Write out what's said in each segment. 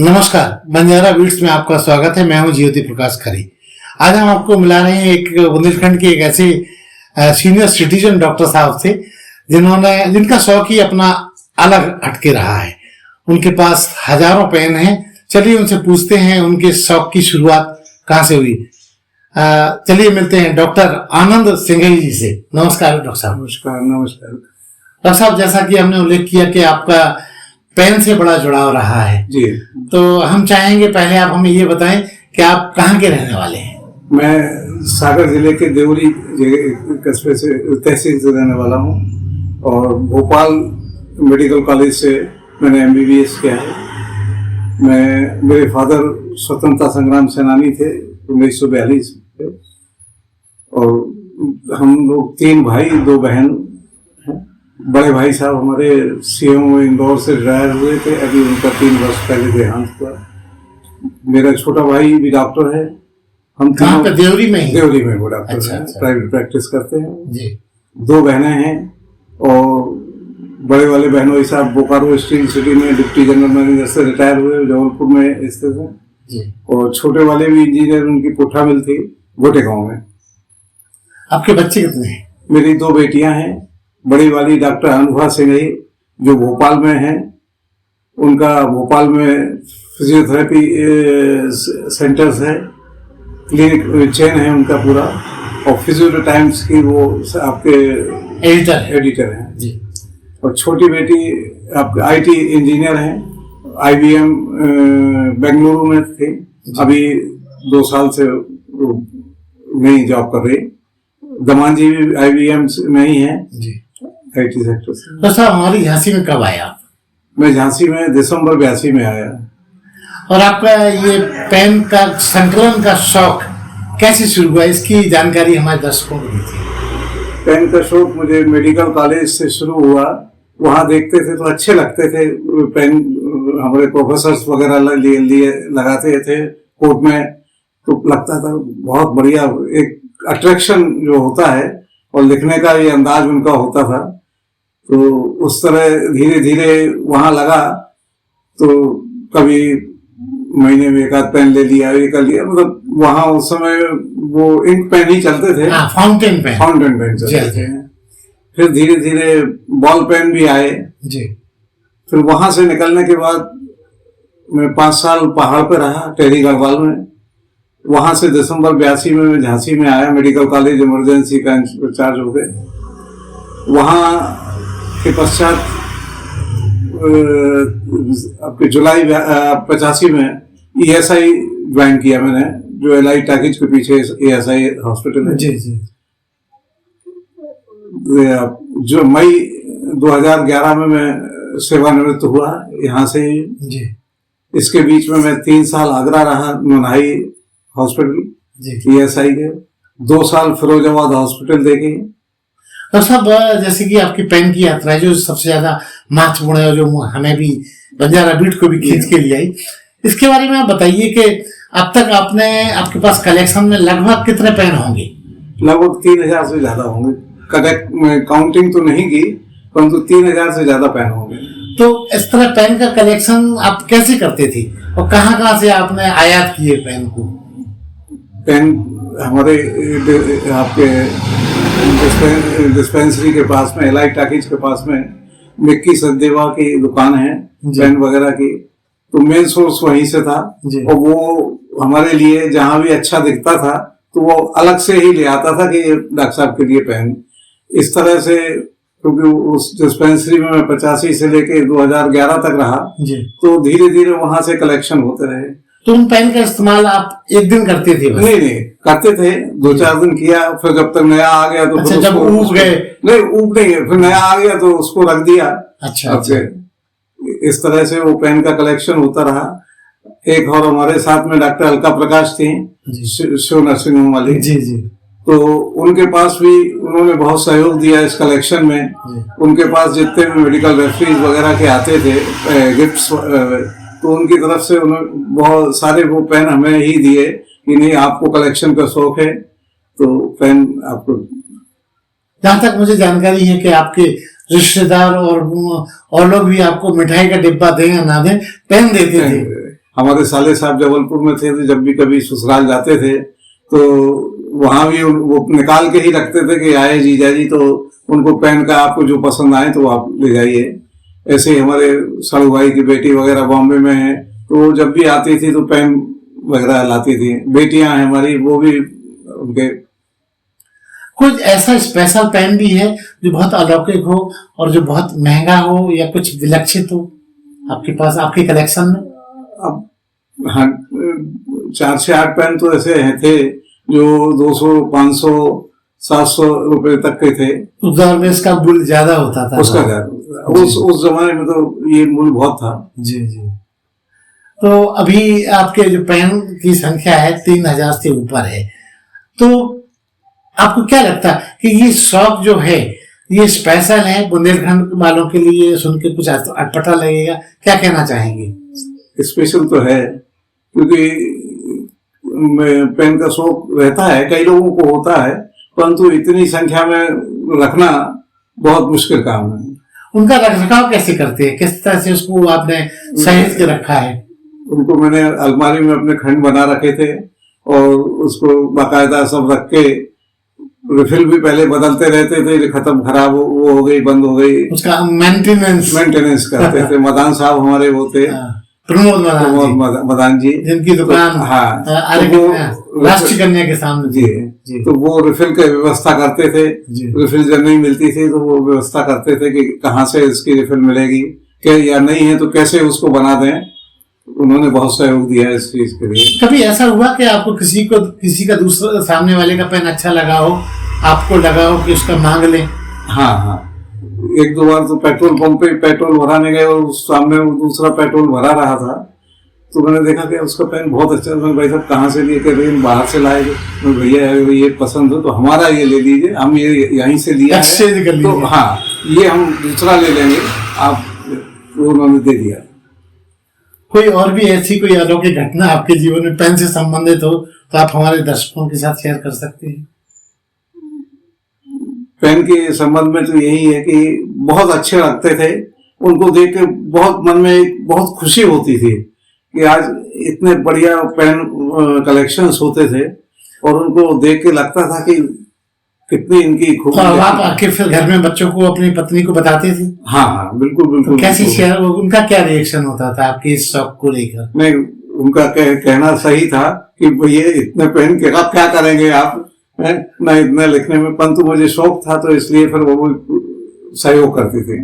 नमस्कार, बंजारा बीट्स में आपका स्वागत है। मैं हूं ज्योति प्रकाश खरी। आज हम आपको मिला रहे हैं एक बुंदेलखंड के एक ऐसे सीनियर सिटीजन डॉक्टर साहब से जिनका शौक ही अपना अलग हटके रहा है। उनके पास हजारों पेन हैं। चलिए उनसे पूछते हैं उनके शौक की शुरुआत कहाँ से हुई। चलिए मिलते हैं डॉक्टर आनंद सिंघई जी से। नमस्कार डॉक्टर साहब। नमस्कार डॉक्टर साहब, जैसा कि हमने उल्लेख किया कि आपका पेन से बड़ा जुड़ाव रहा है जी, तो हम चाहेंगे पहले आप हमें ये बताएं कि आप कहाँ के रहने वाले हैं। मैं सागर जिले के देवरी कस्बे से तहसील से रहने वाला हूँ और भोपाल मेडिकल कॉलेज से मैंने MBBS किया है। मेरे फादर स्वतंत्रता संग्राम सेनानी थे 1942 में और हम लोग 3 भाई 2 बहन। बड़े भाई साहब हमारे CMO इंदौर से रिटायर हुए थे, अभी उनका 3 वर्ष पहले देहांत हुआ। मेरा छोटा भाई भी डॉक्टर है। हम कहाँ पे? देवरी में ही? देवरी में वो डॉक्टर अच्छा, है, अच्छा। प्राइवेट प्रैक्टिस करते हैं जी। 2 बहनें हैं और बड़े वाले बहनोई साहब बोकारो स्टील सिटी में डिप्टी जनरल मैनेजर से रिटायर हुए, जबलपुर में स्थित है जी। और छोटे वाले भी इंजीनियर, उनकी पुट्ठा मिल थी गोटे गाँव में। आपके बच्चे कितने हैं? मेरी 2 बेटियां हैं। बड़ी वाली डॉक्टर अनुभा सिंघई जो भोपाल में हैं, उनका भोपाल में फिजियोथेरेपी सेंटर्स है, क्लिनिक चेन है उनका पूरा, और फिजियो टाइम्स की वो आपके एडिटर हैं जी। और छोटी बेटी आपके IT इंजीनियर हैं, IBM बेंगलुरु में थी, अभी 2 साल से नई जॉब कर रही। दमान जी भी IBM में ही है जी। IT सेक्टर से। तो साहब, हमारी झांसी में कब आया आप? मैं झांसी में दिसंबर 82 में आया। और आपका ये पेन का संकलन का शौक कैसे शुरू हुआ, इसकी जानकारी हमारे दर्शकों को दीजिए। पेन का शौक मुझे मेडिकल कॉलेज से शुरू हुआ। वहाँ देखते थे तो अच्छे लगते थे पेन, हमारे प्रोफेसर्स वगैरह लिए लगाते थे कोर्ट में, तो लगता था बहुत बढ़िया, एक अट्रैक्शन जो होता है और लिखने का ये अंदाज उनका होता था। तो उस तरह धीरे धीरे वहां लगा, तो कभी महीने में 1 आध पेन ले लिया, ये कर लिया। मतलब वहां उस समय वो इंक पेन ही चलते थे, फाउंटेन पेन चलते थे। फिर धीरे धीरे बॉल पेन भी आए जी। फिर वहां से निकलने के बाद मैं 5 साल पहाड़ पे रहा, टेहरी गढ़वाल में। वहां से दिसंबर 82 में मैं झांसी में आया, मेडिकल कॉलेज इमरजेंसी का इंचार्ज हो गए। वहां के पश्चात आपके जुलाई 85 में ESI ज्वाइन किया मैंने, जो एलआई टैकेज के पीछे ESI हॉस्पिटल है जी जी। जो मई 2011 में मैं सेवानिवृत्त हुआ यहाँ से जी। इसके बीच में मैं 3 साल आगरा रहा, मनाई हॉस्पिटल ESI के, 2 साल फिरोजाबाद हॉस्पिटल देखे। तो सब जैसे कि आपकी पेन की यात्रा है जो सबसे ज्यादा महत्वपूर्ण है, जो हमें भी बंजारा बीट को भी खींच के लिए आई, इसके बारे में आप बताइए कि अब तक आपके पास कलेक्शन में लगभग कितने पेन होंगे? लगभग 3000 से ज्यादा होंगे। काउंटिंग तो नहीं की, परंतु 3000 से ज्यादा पेन होंगे। तो इस तरह पेन का कलेक्शन आप कैसे करते थे और कहाँ से आपने आयात किए पेन को? पेन हमारे आपके डिस्पेंसरी के पास में, एलआई टैकेज के पास में मिक्की सचदेवा की दुकान है पेन वगैरह की, तो मेन सोर्स वहीं से था। और वो हमारे लिए जहां भी अच्छा दिखता था तो वो अलग से ही ले आता था कि डॉक्टर साहब के लिए पेन। इस तरह से, क्योंकि उस डिस्पेंसरी में मैं 85 से लेके 2011 तक रहा, तो धीरे धीरे वहां से कलेक्शन होते रहे। तो उन पेन का इस्तेमाल आप एक दिन करते थे? नहीं करते थे, 2-4 दिन किया, फिर जब तक नया आ गया तो अच्छा, जब ऊब गए? नहीं, ऊब नहीं है, फिर नया आ गया तो उसको रख दिया। अच्छा। इस तरह से वो पेन का कलेक्शन होता रहा। एक और हमारे साथ में डॉक्टर अलका प्रकाश थी, शिव नर्सिंग होम वाली जी जी, तो उनके पास भी उन्होंने बहुत सहयोग दिया इस कलेक्शन में। उनके पास जितने भी मेडिकल रेफरीज वगैरह के आते थे गिफ्ट्स, तो उनकी तरफ से उन्होंने बहुत सारे वो पेन हमें ही दिए कि नहीं, आपको कलेक्शन का शौक है तो पेन आपको। जहां तक मुझे जानकारी है कि आपके रिश्तेदार और लोग भी आपको मिठाई का डिब्बा दें या ना दें, पेन देते थे। हमारे साले साहब जबलपुर में थे, तो जब भी कभी ससुराल जाते थे तो वहां भी वो निकाल के ही रखते थे कि आए जीजा जी, तो उनको पेन का आपको जो पसंद आए तो आप ले जाइए। ऐसे ही हमारे साड़ू भाई की बेटी वगैरह बॉम्बे में है, तो वो जब भी आती थी तो पेन वगैरह लाती थी। बेटियां हैं हमारी, वो भी उनके कुछ ऐसा स्पेशल पेन भी है जो बहुत अलौकिक हो और जो बहुत महंगा हो या कुछ विलक्षित हो आपके पास, आपके कलेक्शन में? अब हाँ, 4 से 8 पेन तो ऐसे थे जो 200, 500, 700 रुपए तक के थे। उस दौर में इसका मूल्य ज्यादा होता था। उसका ज्यादा उस जमाने में तो ये मूल्य बहुत था। जी जी। तो अभी आपके जो पेन की संख्या है 3000 से ऊपर है, तो आपको क्या लगता है कि ये शौक जो है ये स्पेशल है बुंदेलखंड वालों के लिए? सुन के कुछ अटपटा लगेगा, क्या कहना चाहेंगे? स्पेशल तो है, क्योंकि पेन का शौक रहता है, कई लोगों को होता है, परंतु इतनी संख्या में रखना बहुत मुश्किल काम है। उनका रखरखाव कैसे करते हैं, किस तरह से उसको आपने सहेज के रखा है? उनको मैंने अलमारी में अपने खंड बना रखे थे और उसको बाकायदा सब रख के रिफिल भी पहले बदलते रहते थे, खत्म खराब वो हो गई, बंद हो गई, उसका मेंटेनेंस करते थे। मदान साहब हमारे वो थे, प्रमोद मदान जी, जिनकी दुकान राष्ट्रीय कन्या के सामने जी। तो वो रिफिल की व्यवस्था करते थे। रिफिल जब नहीं मिलती थी तो वो व्यवस्था करते थे कि कहाँ से इसकी रिफिल मिलेगी, क्या या नहीं है तो कैसे उसको बना दें। उन्होंने बहुत सहयोग दिया इस चीज के लिए। कभी ऐसा हुआ कि आपको किसी का दूसरा सामने वाले का पेन अच्छा लगा हो, आपको लगा हो कि उसका मांग लें? हाँ, 1-2 बार तो पेट्रोल पंप पे पेट्रोल भराने गए और सामने वो दूसरा पेट्रोल भरा रहा था, तो मैंने देखा कि उसका पेन बहुत अच्छा। मैं भाई साहब कहाँ से लिए? कह रहे बाहर से लाए। मैं भैया ये पसंद हो तो हमारा ये ले लीजिए, हम ये यहीं से लिया है, तो हाँ ये हम दूसरा ले लेंगे आप। उन्होंने दे दिया। कोई और भी ऐसी कोई अलौकिक घटना आपके जीवन में पेन से संबंधित हो तो आप हमारे दर्शकों के साथ शेयर कर सकते हैं? पेन के संबंध में तो यही है कि बहुत अच्छे लगते थे, उनको देख के बहुत मन में बहुत खुशी होती थी कि आज इतने बढ़िया पेन कलेक्शंस होते थे, और उनको देख के लगता था कि कितनी इनकी खूब। तो आप आके फिर घर में बच्चों को, अपनी पत्नी को बताते थे? हाँ, बिल्कुल। तो कैसी शेयर, उनका क्या रिएक्शन होता था आपके इस शौक को लेकर? नहीं, उनका कहना सही था कि ये इतने पेन के आप क्या करेंगे आप, ना इतना लिखने में, परंतु मुझे शौक था तो इसलिए फिर वो सहयोग करती थी।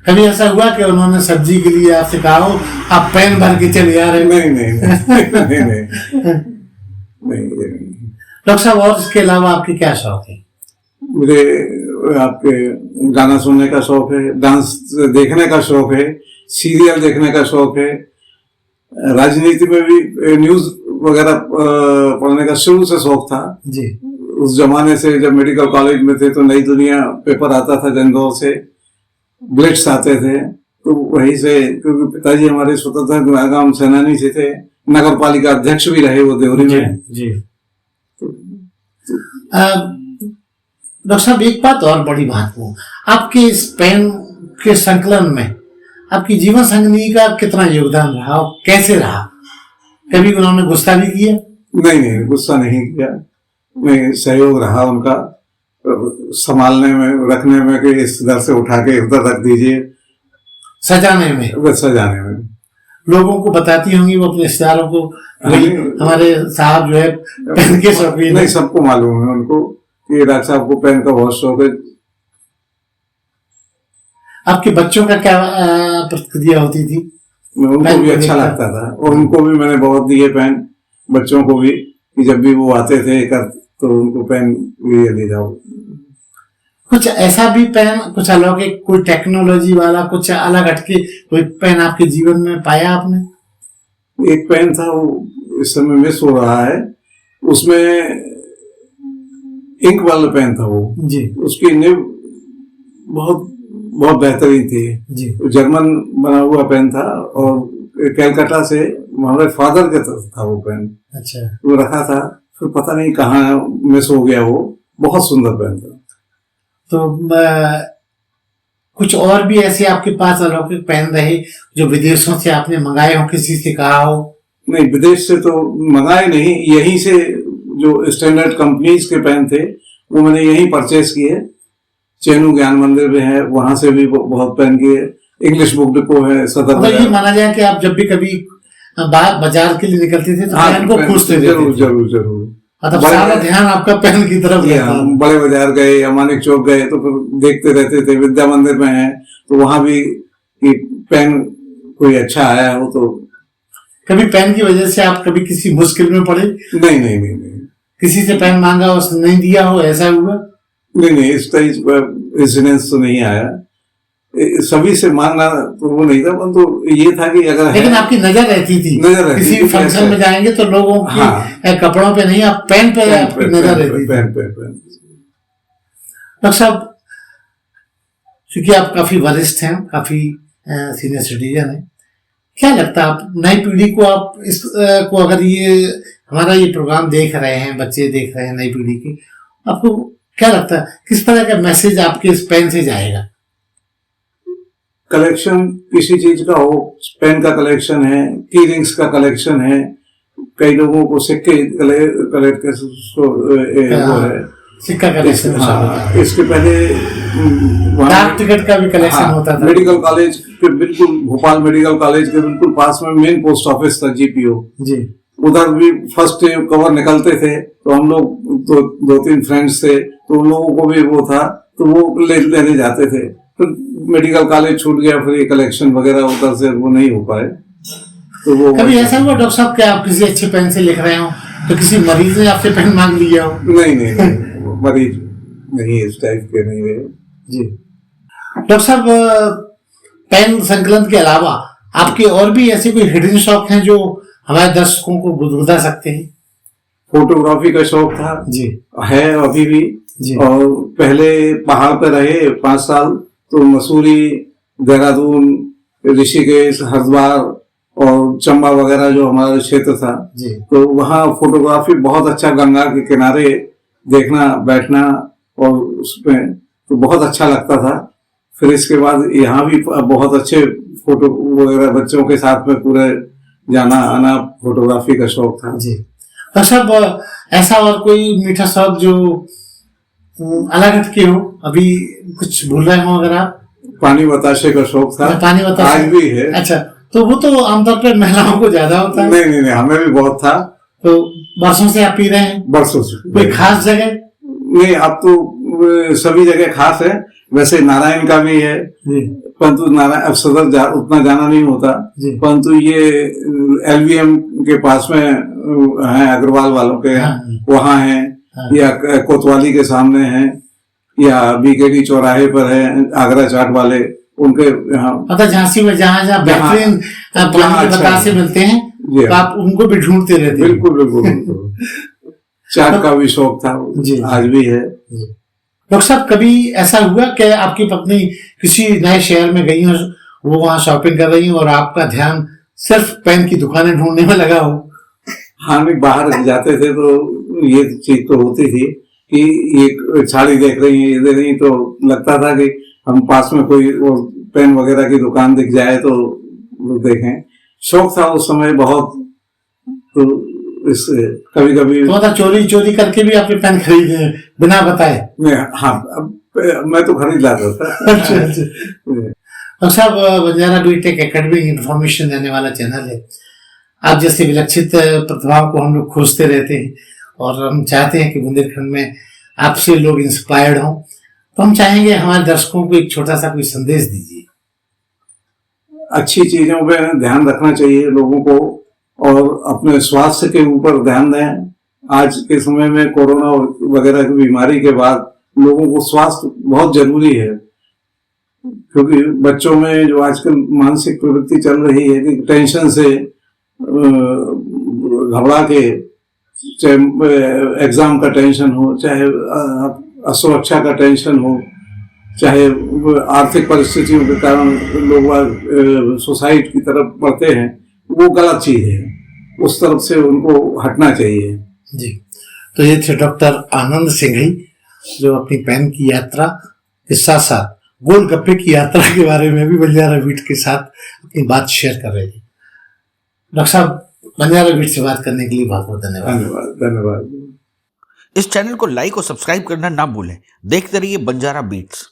कभी ऐसा हुआ कि उन्होंने सब्जी के लिए आपसे कहा हो आप पेन भर के चले आ रहे? नहीं। डॉक्टर साहब, और इसके अलावा आपके क्या शौक है? मुझे आपके गाना सुनने का शौक है, डांस देखने का शौक है, सीरियल देखने का शौक है, राजनीति में भी न्यूज वगैरह पढ़ने का शुरू से शौक था जी। उस जमाने से जब मेडिकल कॉलेज में थे तो नई दुनिया पेपर आता था, जंगों से ब्लिट्स आते थे, तो वहीं से, क्योंकि पिताजी हमारे स्वतंत्रता सेनानी से थे, नगर पालिका अध्यक्ष भी रहे वो देवरी में जी। डॉक्टर साहब, एक बात और बड़ी महत्वपूर्ण, आपके इस पेन के संकलन में आपकी जीवन संगिनी का कितना योगदान रहा और कैसे रहा? कभी उन्होंने गुस्सा भी किया? नहीं, गुस्सा नहीं किया। मैं सहयोग रहा उनका संभालने में, रखने में कि इस दर से उठा के उधर रख दीजिए, सजाने में लोगों को बताती होंगी वो अपने रिश्तेदारों को, हमारे साहब जो है पेन के शौकीन? नहीं, सबको मालूम है उनको कि डॉक्टर साहब को पेन का बहुत शौक है। आपके बच्चों का क्या प्रतिक्रिया होती थी? उनको भी अच्छा लगता था, और उनको भी मैंने बहुत दिए पेन, बच्चों को भी, कि जब भी वो आते थे तो उनको पेन ले जाओ। कुछ ऐसा भी पेन, कुछ अलौकिक, कोई टेक्नोलॉजी वाला, कुछ अलग हटके कोई पेन आपके जीवन में पाया आपने? एक पेन था, वो इस समय मिस हो रहा है, उसमें इंक वाला पेन था वो जी। उसकी निब बहुत बेहतरीन थी जी। जर्मन बना हुआ पेन था, और कैलकाटा से हमारे फादर के था वो पेन। अच्छा। वो रखा था, फिर पता नहीं कहाँ मिस हो गया वो, बहुत सुंदर पेन था। तो कुछ और भी ऐसे आपके पास अलौकिक पेन रहे जो विदेशों से आपने मंगाए हो, किसी से कहा हो? नहीं, विदेश से तो मंगाए नहीं, यहीं से जो स्टैंडर्ड कंपनीज के पेन थे वो मैंने यहीं परचेज किए। चैनू ज्ञान मंदिर में है, वहां से भी बहुत पेन किए। इंग्लिश बुक डिपो है सदर मतलब ये माना जाए कि आप जब भी कभी बाजार के लिए निकलते थे तो पेन को खोजते थे? जरूर जरूर जरूर। मतलब सारा ध्यान आपका पेन की तरफ रहता? बड़े बाजार गए या मानिक चौक गए तो फिर देखते रहते थे। विद्या मंदिर में है तो वहां भी कि पेन कोई अच्छा आया हो तो। कभी पेन की वजह से आप कभी किसी मुश्किल में पड़े? नहीं नहीं नहीं नहीं। किसी से पेन मांगा उसने नहीं दिया हो, ऐसा हुआ? नहीं नहीं, इस टाइप का इंसिडेंस तो नहीं आया। सभी से मांगना तो वो नहीं था, परंतु ये था कि अगर लेकिन आपकी नजर रहती थी, किसी फंक्शन में जाएंगे तो लोगों के कपड़ों पे नहीं, आप पेन पे आपकी नजर रहती थी। डॉक्टर साहब, क्योंकि आप काफी वरिष्ठ हैं, काफी सीनियर सिटीजन हैं, क्या लगता है आप नई पीढ़ी को, आप इस को अगर ये हमारा ये प्रोग्राम देख रहे हैं, बच्चे देख रहे हैं नई पीढ़ी के, आपको क्या लगता है किस तरह का मैसेज आपके इस पेन से जाएगा? कलेक्शन किसी चीज का हो, पेन का कलेक्शन है, की रिंग्स का कलेक्शन है, कई लोगों को सिक्के कलेक्ट है, सिक्का कलेक्शन। इसके पहले डाक टिकट का भी कलेक्शन होता था। मेडिकल कॉलेज के बिल्कुल, भोपाल मेडिकल कॉलेज के बिल्कुल पास में मेन पोस्ट ऑफिस था, जीपीओ जी। उधर भी फर्स्ट कवर निकलते थे तो हम लोग दो तीन फ्रेंड्स थे तो उन लोगों को भी वो था तो वो लेने जाते थे। फिर मेडिकल कॉलेज छूट गया, फिर ये कलेक्शन वगैरह उधर से वो नहीं हो पाए। तो वो कभी ऐसा हुआ डॉक्टर साहब कि आप किसी अच्छे पेन से लिख रहे हो तो किसी मरीज ने आपसे पेन मांग लिया हो? नहीं नहीं, नहीं मरीज नहीं, इस टाइप के नहीं रहे जी। डॉक्टर साहब, पेन संकलन के अलावा आपके और भी ऐसे कोई हिडन शौक हैं जो हमारे दर्शकों को गुदगुदा सकते हैं? फोटोग्राफी का शौक था जी, है अभी भी जी। और पहले पहाड़ पे रहे 5 साल तो मसूरी, देहरादून, ऋषिकेश, हरिद्वार और चंबा वगैरह जो हमारा क्षेत्र था जी, तो वहाँ फोटोग्राफी बहुत अच्छा, गंगा के किनारे देखना, बैठना और उसमें तो बहुत अच्छा लगता था। फिर इसके बाद यहाँ भी बहुत अच्छे फोटो वगैरह बच्चों के साथ में पूरे जाना आना, फोटोग्राफी का शौक था जी। तो सब ऐसा और कोई मीठा शौक जो अलग हटके हो, अभी कुछ भूल रहे हो अगर आप? पानी बताशे का शौक था, पानी बताशे आज भी है। अच्छा, तो वो तो आमतौर पर महिलाओं को ज्यादा होता है। नहीं नहीं नहीं, हमें भी बहुत था। तो बरसों से आप पी रहे हैं? बरसों से। कोई खास जगह? नहीं, अब तो सभी जगह खास है। वैसे नारायण का भी है, परंतु नारायण अब सदर उतना जाना नहीं होता, परंतु ये एलवीएम के पास में है, अग्रवाल वालों के वहाँ है, या कोतवाली के सामने है, या बीकेडी चौराहे पर है, आगरा चाट वाले उनके यहाँ। मतलब झांसी में जहाँ बेहतरीन पानी के बतासे मिलते हैं तो आप उनको भी ढूंढते रहते हैं? बिल्कुल बिल्कुल। चाट का भी शौक था, आज भी है। डॉक्टर साहब, कभी ऐसा हुआ कि आपकी पत्नी किसी नए शहर में गई हो, वो वहां शॉपिंग कर रही हो और आपका ध्यान सिर्फ पेन की दुकानें ढूंढने में लगा हो? हाँ, नहीं, बाहर जाते थे तो ये चीज तो होती थी कि ये साड़ी देख रही है, ये देख रही, तो लगता था कि हम पास में कोई पेन वगैरह की दुकान दिख जाए तो देखें। शौक था उस समय बहुत, तो इससे कभी कभी तो मतलब चोरी करके भी आपने पेन खरीदे बिना बताए? हाँ, मैं तो खरीद लाता था। अच्छा। तो साहब, बंजारा बीटेक एकेडमी इंफॉर्मेशन देने वाला चैनल है। आप जैसे विलक्षित प्रतिभाओं को हम लोग खोजते रहते हैं और हम चाहते हैं कि बुंदेलखंड में आपसे लोग इंस्पायर्ड हों, तो हम चाहेंगे हमारे दर्शकों को एक छोटा सा कोई संदेश दीजिए। अच्छी चीजों पे ध्यान रखना चाहिए लोगों को और अपने स्वास्थ्य के ऊपर ध्यान दें। आज के समय में कोरोना वगैरह की बीमारी के बाद लोगों को स्वास्थ्य बहुत जरूरी है, क्योंकि बच्चों में जो आजकल मानसिक प्रवृत्ति चल रही है कि टेंशन से घबरा के, चाहे एग्जाम का टेंशन हो, चाहे असुरक्षा का टेंशन हो, चाहे आर्थिक परिस्थितियों के कारण लोग सुसाइड की तरफ बढ़ते हैं, वो गलत चीज है। उस तरफ से उनको हटना चाहिए जी। तो ये थे डॉक्टर आनंद सिंघई, जो अपनी पेन की यात्रा के साथ साथ गोलगप्पे की यात्रा के बारे में भी बंजारा बीट के साथ अपनी बात शेयर कर रहे थे। डॉक्टर साहब, बंजारा बीट से बात करने के लिए बहुत बहुत धन्यवाद। धन्यवाद धन्यवाद। इस चैनल को लाइक और सब्सक्राइब करना ना भूलें। देखते रहिए बंजारा बीट्स।